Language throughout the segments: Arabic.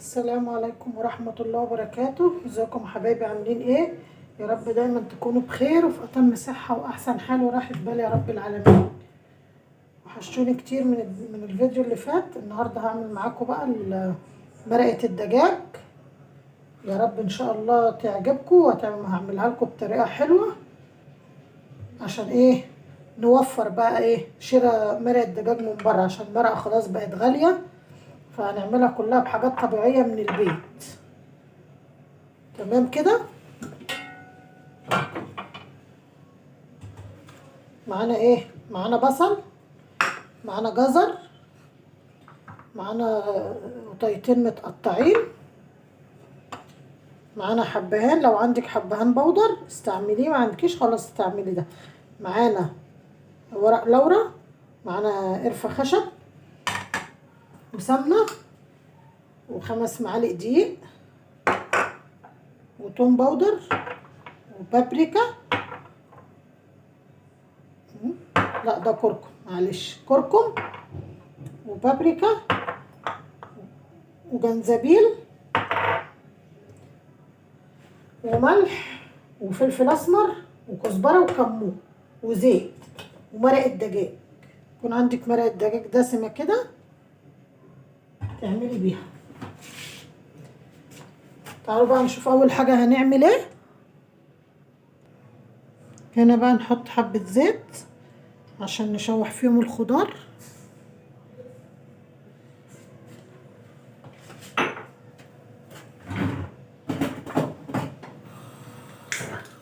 السلام عليكم ورحمة الله وبركاته. ازيكم حبايبي، عاملين ايه؟ يا رب دايما تكونوا بخير وفي اتم صحة واحسن حال وراحة بال يا رب العالمين. وحشتوني كتير من الفيديو اللي فات. النهاردة هعمل معاكم بقى مرقة الدجاج. يا رب ان شاء الله تعجبكم وهعملها لكم بطريقة حلوة عشان ايه نوفر بقى ايه شراء مرقة دجاج من بره، عشان المرقة خلاص بقت غالية، فهنعملها كلها بحاجات طبيعية من البيت. تمام كده. معانا ايه؟ معانا بصل، معانا جزر، معانا قطيتين متقطعين، معانا حبهان، لو عندك حبهان بودر استعمليه، ما عندكيش خلاص استعملي ده. معانا ورق لورا، معانا قرفة خشب وسمنة و5 معالق دقيق وتوم بودر وبابريكا. لا ده كركم، معلش، كركم وبابريكا وجنزبيل وملح وفلفل اسمر وكزبره وكمون وزيت ومرقه دجاج. يكون عندك مرقه دجاج دسمه كده تعملي بيها. تعالوا بقى نشوف اول حاجه هنعمل ايه. هنا بقى نحط حبه زيت عشان نشوح فيهم الخضار.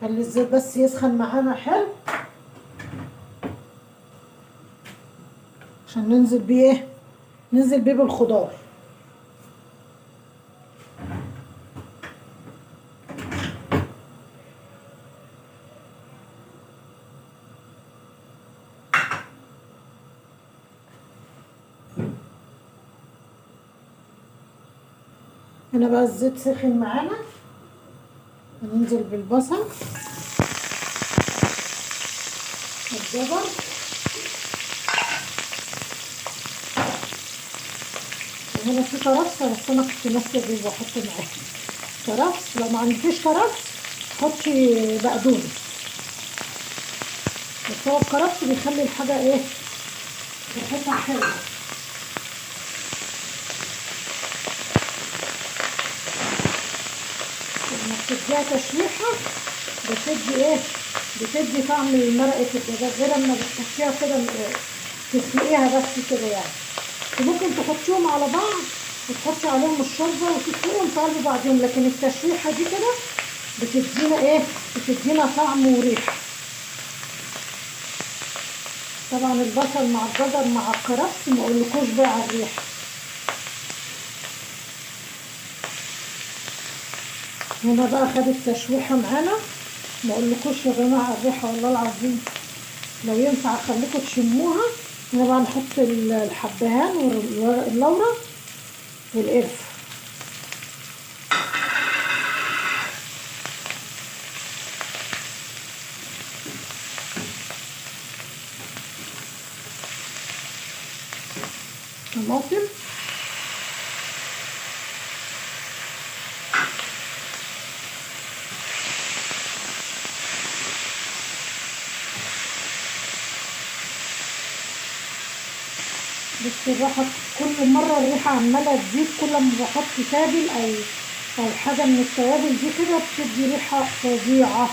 خلي الزيت بس يسخن معانا حلو عشان ننزل بيه ايه، ننزل بيه بالخضار. هنا بقى الزيت سخن معانا، هننزل بالبصل والجزر وهنا في كرفس، بس انا كنت ناسيه اجيبه واحط معاه كرفس. لو ما عندكيش كرفس حطي بقدونس، بس هو الكرفس بيخلي الحاجه ايه ريحتها حلوه. لما بتديها تشويحه بتدي ايه، بتدي طعم مرقه الدجاج، غير لما بتحطيها كده تسلقيها بس كده يعني. ممكن تحطيهم على بعض وتحطي عليهم الشوربه وتسلقيهم في قلب بعضهم، لكن التشويحه دي كده بتدينا ايه، بتدينا طعم وريحه. طبعا البصل مع الجزر مع الكرفس ما اقولكوش بقى على الريحه. هنا بقى خدت تشويحه معانا، ما اقولكوش يا جماعه على الريحه والله العظيم، لو ينفع اخليكم تشموها. هنا بقى نحط الحبهان واللورا والقرفه. طماطم بس الريحه كل مره الريحه عماله تزيد، كل ما بحط تابل او حاجه من التوابل دي كده بتدي ريحه فظيعه.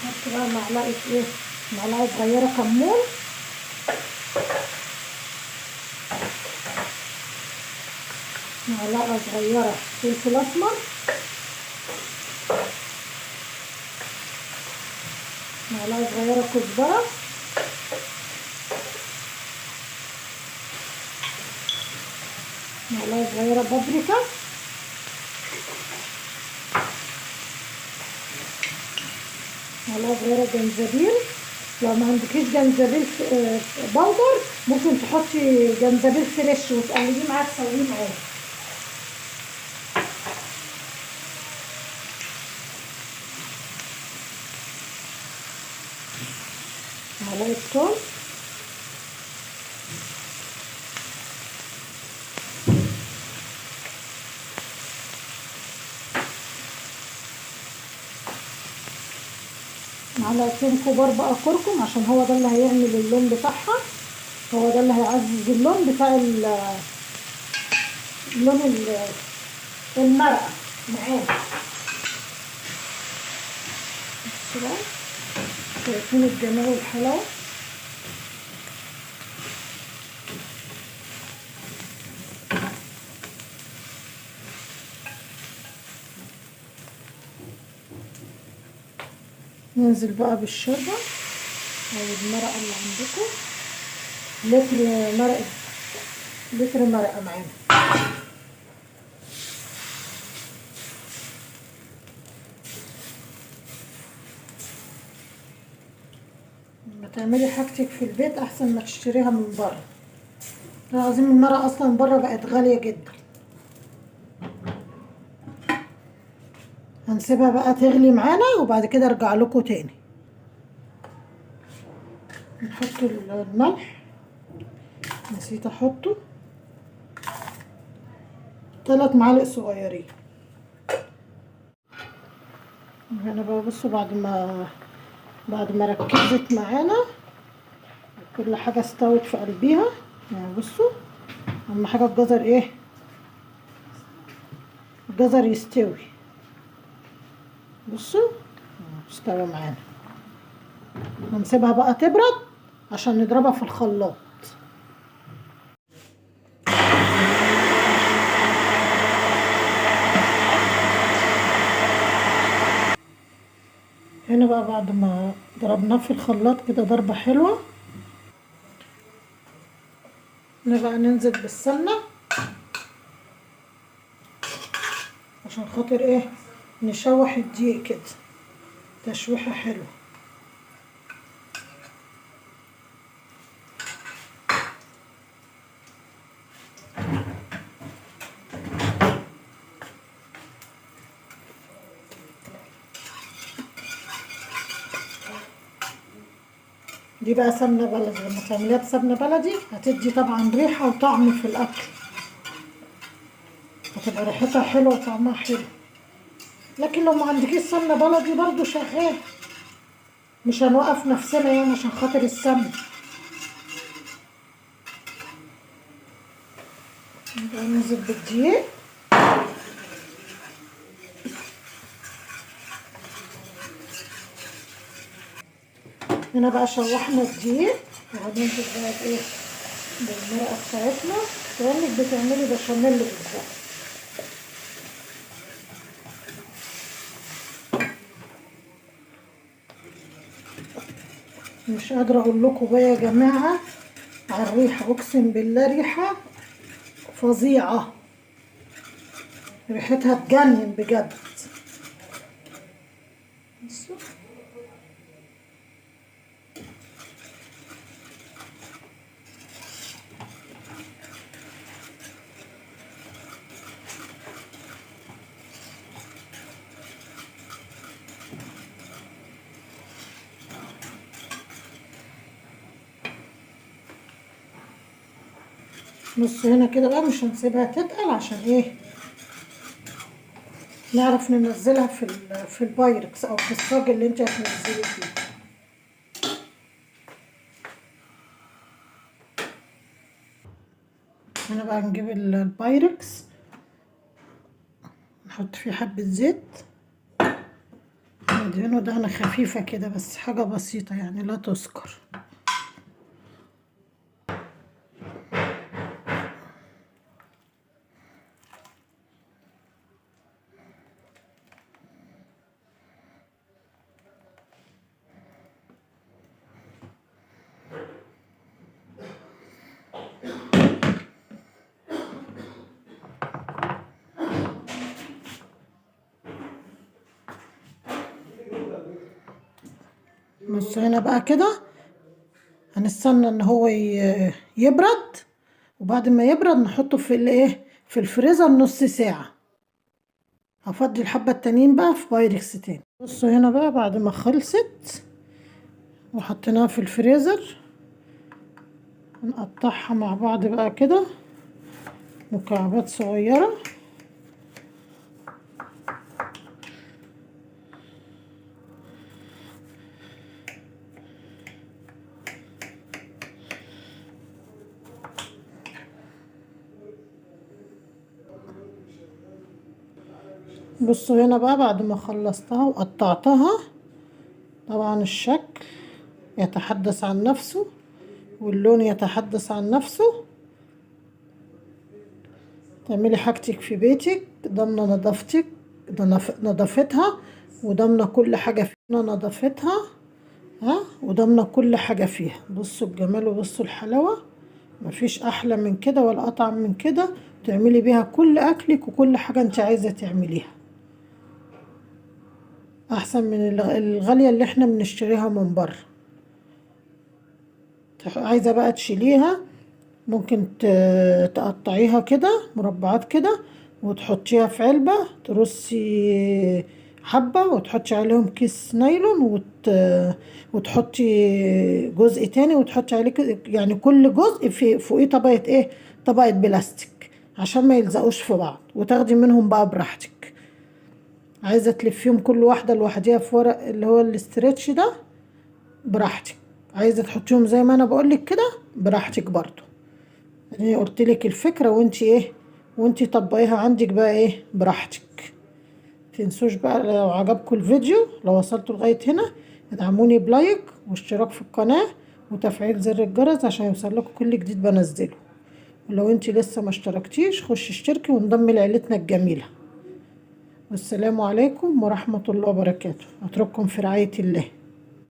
نحط بقى معلقه ايه، معلقه صغيره كمون، معلقه صغيره فلفل اسمر، معلقه صغيره كزبره، معلقه صغيره بابريكا، معلقه صغيره جنزبيل. لو ما عندكيش جنزبيل بودر ممكن تحطي جنزبيل فريش وتقلبيه معاه تسويه معاه. معلقة توم، معلقتين كبار بقى كركم، عشان هو ده اللي هيعمل اللون بتاعها، هو ده اللي هيعزز اللون بتاع لون المرقة معانا. كده شايفين الجمال والحلاوة. ننزل بقى بالشوربة او المرقة اللي عندكم، لتر مرقة معانا. لما تعملي حاجتك في البيت احسن ما تشتريها من بره، لازم المرقة اصلا بره بقت غالية جدا. هنسيبها بقى تغلي معانا وبعد كده ارجع لكم تاني. نحط الملح، نسيت احطه، 3 معالق صغيرين. هنا بقى بصوا بعد ما ركزت معانا كل حاجه استوت في قلبيها. يعني بصوا اهم حاجه الجزر ايه، الجزر يستوي. بصوا استوى معانا. هنسيبها بقى تبرد عشان نضربها في الخلاط. هنا بقى بعد ما ضربناه في الخلاط كده ضربة حلوة، نبقى ننزل بالسمنة عشان خاطر ايه، نشوح الدقيق كده تشويحة حلوة. دي بقى سمنة بلدي، لما تعمليها بسمنة بلدي هتدي طبعا ريحة وطعم في الأكل، هتبقى ريحتها حلوة وطعمها حلو. لكن لو ما عندكيش سمنة بلدي برضو شغال، مش هنوقف نفسنا يعني عشان خاطر السمنة. نبقى ننزل بالدقيق. هنا بقى شوحنا الدقيق وهننزل بقى بايه، بالمرقة بتاعتنا كأنك بتعملي بشاميل بالظبط. مش قادرة اقول لكم بقى يا جماعة على الريحة، اقسم بالله ريحة فظيعة، ريحتها تجنن بجد. بصوا هنا كده بقى مش هنسيبها تتقل، عشان ايه، نعرف ننزلها في البايركس او في الصاج اللي انت هتنزلي فيه. هنا بقى نجيب البايركس نحط فيه حبة زيت، ندهنه دهنة خفيفة كده بس حاجة بسيطة يعني لا تذكر. بص هنا بقى كده هنستنى ان هو يبرد، وبعد ما يبرد نحطه في الايه، في الفريزر نص ساعة. هفضي الحبة التانيين بقى في بايركس تاني. بصوا هنا بقى بعد ما خلصت وحطيناها في الفريزر. هنقطعها مع بعض بقى كده مكعبات صغيرة. بصوا هنا بقى بعد ما خلصتها وقطعتها، طبعا الشكل يتحدث عن نفسه واللون يتحدث عن نفسه. تعملي حاجتك في بيتك ضامنة نظافتك، نظافتها، وضامنة كل حاجة فيها نظافتها، وضامنة كل حاجة فيها. بصوا الجمال وبصوا الحلاوة، مفيش احلى من كده ولا اطعم من كده. تعملي بيها كل اكلك وكل حاجة انت عايزة تعمليها، احسن من الغالية اللي احنا بنشتريها من بره. عايزة بقى تشيليها، ممكن تقطعيها كده مربعات كده وتحطيها في علبة، ترصي حبة وتحطي عليهم كيس نايلون وتحطي جزء تاني وتحطي عليه يعني كل جزء في فوقيه طبقة ايه، طبقة بلاستيك عشان ما يلزقوش في بعض، وتاخدي منهم بقى براحتك. عايزة تلفيهم كل واحدة لوحديها في ورق اللي هو الاسترتش ده براحتك، عايزة تحطيهم زي ما انا بقولك كده براحتك برضو. يعني قلتلك الفكرة وانتي ايه، وانتي طبقيها عندك بقى ايه براحتك. متنسوش بقى لو عجبكم الفيديو، لو وصلتوا لغاية هنا ادعموني بلايك واشتراك في القناة وتفعيل زر الجرس عشان يوصلكوا كل جديد بنزله. ولو انتي لسه ما اشتركتيش خشي اشتركي وانضمي لعيلتنا الجميلة. والسلام عليكم ورحمة الله وبركاته. اترككم في رعاية الله.